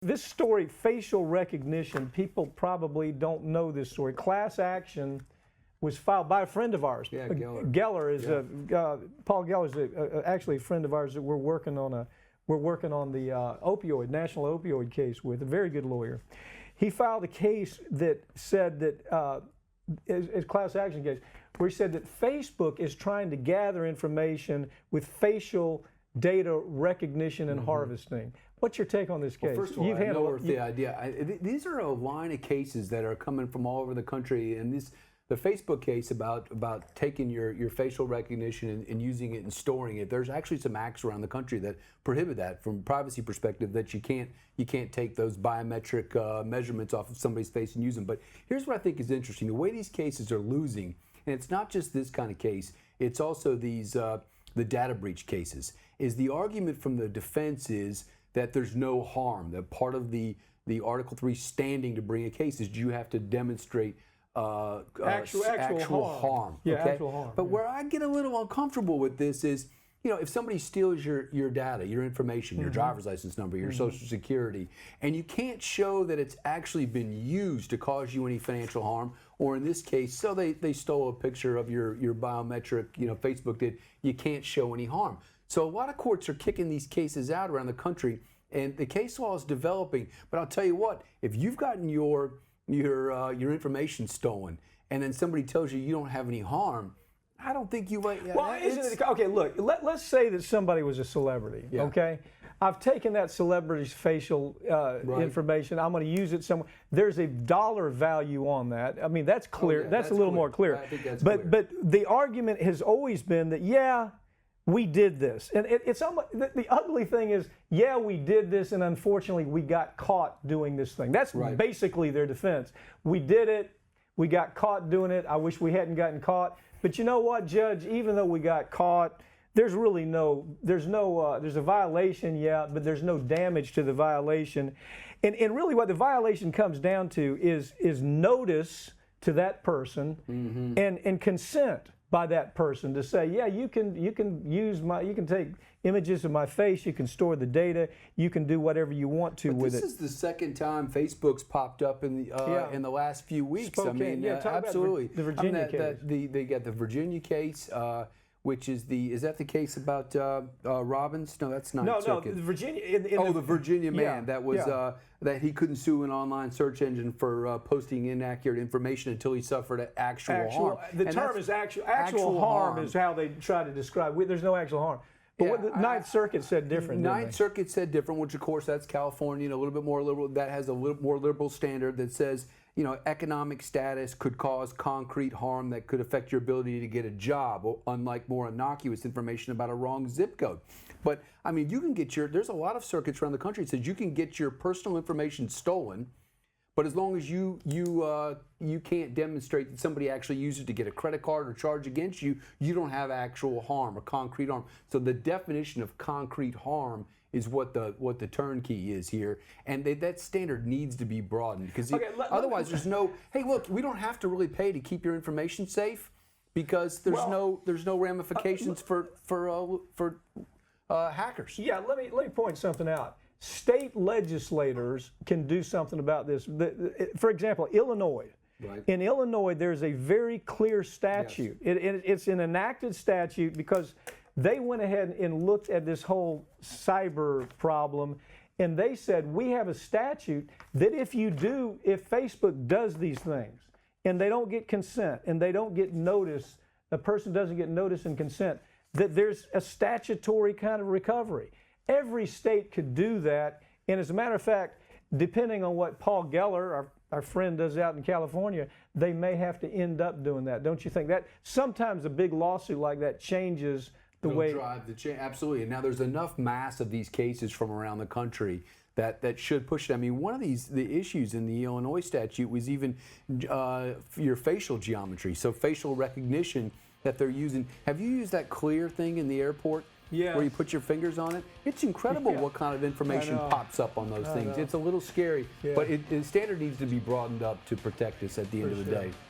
This story, facial recognition, people probably don't know this story. Class action was filed by a friend of ours. Yeah, Geller. Geller is Paul Geller is actually a friend of ours that we're working on the national opioid case with, a very good lawyer. He filed a case that said that, as class action case, where he said that Facebook is trying to gather information with facial data recognition and harvesting. What's your take on this case? Well, first of all, I know the idea. These are a line of cases that are coming from all over the country, and the Facebook case about taking your facial recognition and using it and storing it. There's actually some acts around the country that prohibit that from a privacy perspective, that you can't take those biometric measurements off of somebody's face and use them. But here's what I think is interesting: the way these cases are losing, and it's not just this kind of case. It's also these the data breach cases. Is the argument from the defense is that there's no harm. That part of the Article 3 standing to bring a case is you have to demonstrate actual harm. Yeah, okay? actual harm. But where I get a little uncomfortable with this is, if somebody steals your data, your information, your driver's license number, your social security, and you can't show that it's actually been used to cause you any financial harm, or in this case, so they stole a picture of your biometric, Facebook did, you can't show any harm. So a lot of courts are kicking these cases out around the country, and the case law is developing. But I'll tell you what, if you've gotten your information stolen, and then somebody tells you don't have any harm, I don't think you. Well, okay? Look, let's say that somebody was a celebrity. Yeah. Okay, I've taken that celebrity's facial information. I'm going to use it somewhere. There's a dollar value on that. I mean, that's clear. That's a little more clear. I think that's clear. But the argument has always been that we did this, and it's almost, the ugly thing is, we did this, and unfortunately we got caught doing this thing. That's basically their defense. We did it, we got caught doing it. I wish we hadn't gotten caught. But you know what, Judge? Even though we got caught, there's a violation, but there's no damage to the violation, and really what the violation comes down to is notice to that person and consent by that person to say, you can take images of my face, you can store the data, you can do whatever you want to with it. This is the second time Facebook's popped up in the last few weeks. Spokane, absolutely. The Virginia case. They got the Virginia case, which is that the case about Robbins? No, that's Ninth Circuit. No, the Virginia. The Virginia man that was that he couldn't sue an online search engine for posting inaccurate information until he suffered actual harm. The term is actual harm is how they try to describe it. There's no actual harm. But what the Ninth Circuit said different. Ninth Circuit said different, which of course that's California, a little bit more liberal. That has a little more liberal standard that says, economic status could cause concrete harm that could affect your ability to get a job, unlike more innocuous information about a wrong zip code. But I mean, you can get there's a lot of circuits around the country that says you can get your personal information stolen, but as long as you can't demonstrate that somebody actually used it to get a credit card or charge against you, you don't have actual harm or concrete harm. So the definition of concrete harm is what the turnkey is here, and that standard needs to be broadened, because otherwise there's no. Hey, look, we don't have to really pay to keep your information safe, because there's no ramifications for hackers. Yeah, let me point something out. State legislators can do something about this. For example, Illinois. Right. In Illinois, there's a very clear statute. Yes. It's an enacted statute because they went ahead and looked at this whole cyber problem, and they said, we have a statute that if Facebook does these things and they don't get consent and they don't get notice, the person doesn't get notice and consent, that there's a statutory kind of recovery. Every state could do that, and as a matter of fact, depending on what Paul Geller, our friend, does out in California, they may have to end up doing that. Don't you think that sometimes a big lawsuit like that changes the way? Drive the change, absolutely. And now there's enough mass of these cases from around the country that should push it. I mean, one of the issues in the Illinois statute was even your facial geometry, so facial recognition that they're using. Have you used that Clear thing in the airport? Yeah. Where you put your fingers on it? It's incredible what kind of information pops up on those things. It's a little scary, but the standard needs to be broadened up to protect us at the end of the day.